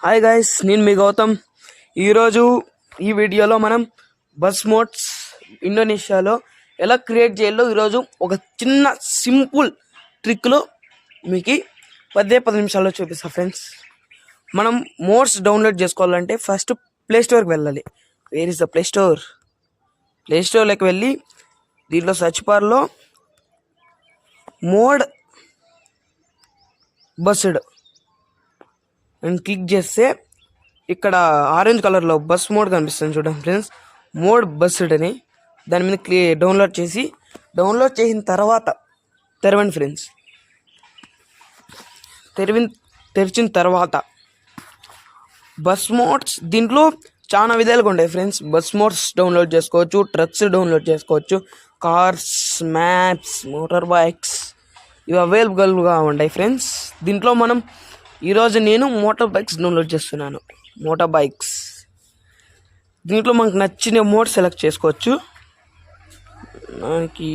Hi guys, నేను మీ గౌతమ్. ఈరోజు ఈ వీడియోలో మనం బస్ మోడ్స్ ఇండోనేషియాలో ఎలా క్రియేట్ చేయాలో ఈరోజు ఒక చిన్న సింపుల్ ట్రిక్లో మీకు 10 నిమిషాల్లో చూపిస్తా ఫ్రెండ్స్. మనం మోడ్స్ డౌన్లోడ్ చేసుకోవాలంటే ఫస్ట్ ప్లే స్టోర్కి వెళ్ళాలి. Where is the play store? Play స్టోర్లోకి వెళ్ళి దీంట్లో సర్చ్ బార్లో మోడ్ బస్డ్ అండ్ క్లిక్ చేస్తే ఇక్కడ ఆరెంజ్ కలర్లో బస్ మోడ్ కనిపిస్తుంది చూడండి ఫ్రెండ్స్. మోడ్ బస్డ్ అని దాని మీద డౌన్లోడ్ చేసిన తర్వాత తెరవండి ఫ్రెండ్స్. తెరిచిన తర్వాత బస్ మోడ్స్ దీంట్లో చాలా విధాలుగా ఉంటాయి ఫ్రెండ్స్. బస్ మోడ్స్ డౌన్లోడ్ చేసుకోవచ్చు, ట్రక్స్ డౌన్లోడ్ చేసుకోవచ్చు, కార్స్, మ్యాప్స్, మోటార్ బైక్స్ ఇవి అవైలబుల్గా ఉంటాయి ఫ్రెండ్స్. దీంట్లో మనం ఈరోజు నేను మోటార్ బైక్స్ డౌన్లోడ్ చేస్తున్నాను. మోటార్ బైక్స్ దీంట్లో మనకు నచ్చిన మోడ్ సెలెక్ట్ చేసుకోవచ్చు. నాకు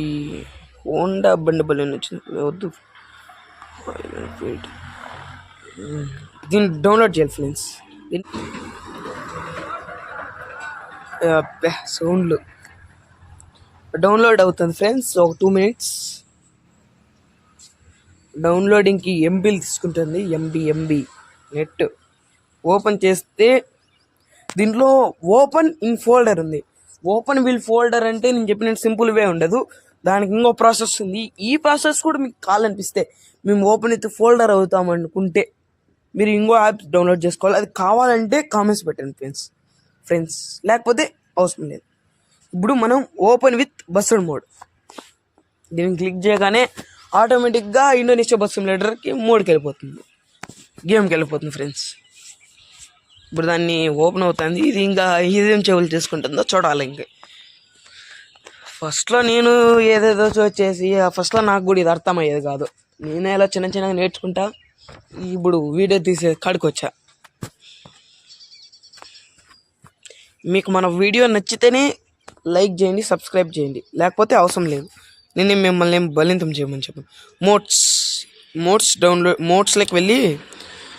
హోండా బండి బలి నచ్చింది, వద్దు. దీన్ని డౌన్లోడ్ చేయాలి ఫ్రెండ్స్. సౌండ్లు డౌన్లోడ్ అవుతుంది ఫ్రెండ్స్. ఒక 2 minutes డౌన్లోడింగ్కి ఎంబీలు తీసుకుంటుంది. ఎంబీ నెట్ ఓపెన్ చేస్తే దీంట్లో ఓపెన్ ఇన్ ఫోల్డర్ ఉంది. ఓపెన్ విల్ ఫోల్డర్ అంటే నేను చెప్పినట్టు సింపుల్ వే ఉండదు, దానికి ఇంకో ప్రాసెస్ ఉంది. ఈ ప్రాసెస్ కూడా మీకు కావాలనిపిస్తే మేము ఓపెన్ విత్ ఫోల్డర్ అవుతాం అనుకుంటే మీరు ఇంకో యాప్ డౌన్లోడ్ చేసుకోవాలి. అది కావాలంటే కామెంట్స్ పెట్టండి ఫ్రెండ్స్, లేకపోతే అవసరం లేదు. ఇప్పుడు మనం ఓపెన్ విత్ బస్డ్ మోడ్ దీన్ని క్లిక్ చేయగానే ఆటోమేటిక్గా ఇండోనేషియా బస్ సిమ్యులేటర్కి మోడ్కి వెళ్ళిపోతుంది, గేమ్కి వెళ్ళిపోతుంది ఫ్రెండ్స్. ఇప్పుడు దాన్ని ఓపెన్ అవుతుంది. ఇది ఇంకా ఇదేం చెవులు చేసుకుంటుందో చూడాలి. ఇంకా ఫస్ట్లో నేను ఏదేదో చేసి ఫస్ట్లో నాకు కూడా ఇది అర్థమయ్యేది కాదు. నేనే ఇలా చిన్నగా నేర్చుకుంటా ఇప్పుడు వీడియో తీసే కాడికి వచ్చా. మీకు మన వీడియో నచ్చితేనే లైక్ చేయండి, సబ్స్క్రైబ్ చేయండి, లేకపోతే అవసరం లేదు. నేను మిమ్మల్ని బలింతం చేయమని చెప్పాను. మోడ్స్లోకి వెళ్ళి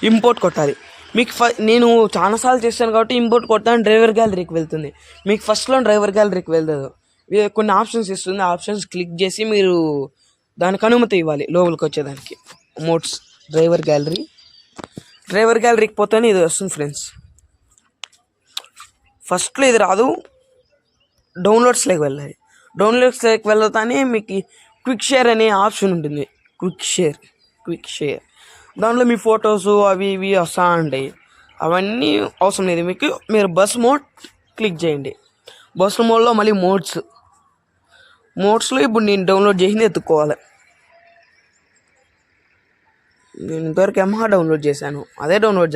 ఇంపోర్ట్ కొట్టాలి. మీకు నేను చాలాసార్లు చేస్తాను కాబట్టి ఇంపోర్ట్ కొడతాను. డ్రైవర్ గ్యాలరీకి వెళ్తుంది. మీకు ఫస్ట్లో డ్రైవర్ గ్యాలరీకి వెళ్తుంది. కొన్ని ఆప్షన్స్ ఇస్తుంది. ఆప్షన్స్ క్లిక్ చేసి మీరు దానికి అనుమతి ఇవ్వాలి లోపలికి వచ్చేదానికి. మోడ్స్ డ్రైవర్ గ్యాలరీకి పోతేనే ఇది వస్తుంది ఫ్రెండ్స్. ఫస్ట్లో ఇది రాదు, డౌన్లోడ్స్లోకి వెళ్ళాలి. డౌన్లోడ్స్లోకి వెళ్తానే మీకు క్విక్ షేర్ అనే ఆప్షన్ ఉంటుంది. క్విక్ షేర్ దాంట్లో మీ ఫొటోస్ అవి ఇవి వస్తూ ఉంటాయి. అవన్నీ అవసరం లేదు మీకు. మీరు బస్ మోడ్ క్లిక్ చేయండి. బస్ మోడ్లో మళ్ళీ మోడ్స్లో ఇప్పుడు నేను డౌన్లోడ్ చేసింది ఎత్తుక్కోవాలి. నేను ఇంతవరకు డౌన్లోడ్ చేశాను, అదే డౌన్లోడ్